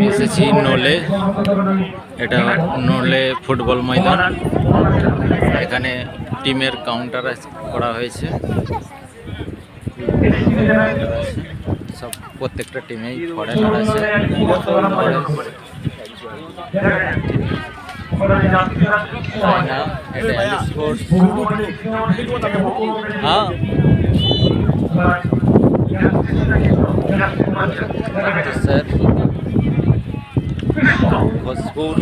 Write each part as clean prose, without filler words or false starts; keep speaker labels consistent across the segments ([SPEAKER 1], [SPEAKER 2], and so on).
[SPEAKER 1] এসেছি নোলে। এটা নোলে ফুটবল ময়দান। এখানে টিমের কাউন্টার করা হয়েছে। সব প্রত্যেকটা টিমেই ফরেনার আছে। চায়না, এটা স্পোর্টস। হ্যাঁ, স্যার ভোজপুর,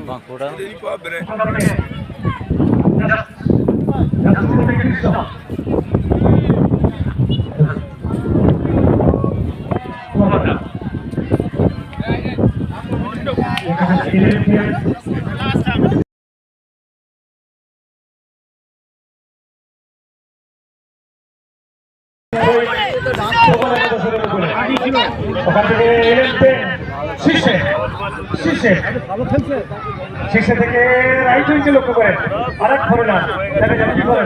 [SPEAKER 1] বাঁকুড়া।
[SPEAKER 2] ওখান থেকে শীর্ষে থেকে রাইট উইকে লক্ষ্য করেন আরেক ফরেনার কি করেন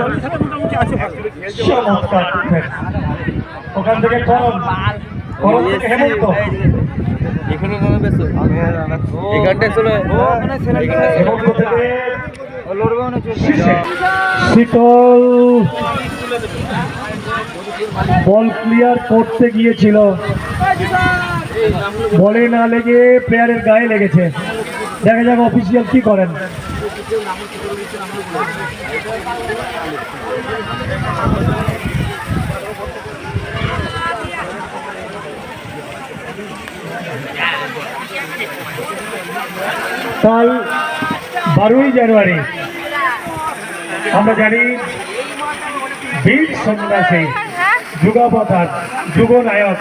[SPEAKER 2] চমৎকার ডিফেন্স। ওখান থেকে করণ থেকে হেমন্ত শীতল বল ক্লিয়ার করতে গিয়েছিল, বলে না লেগে প্লেয়ারের গায়ে লেগেছে। দেখা যাক অফিসিয়াল কি করেন। কাল 12ই জানুয়ারি আমরা জানি বীর সন্ন্যাসী যুগাবতার যুগনায়ক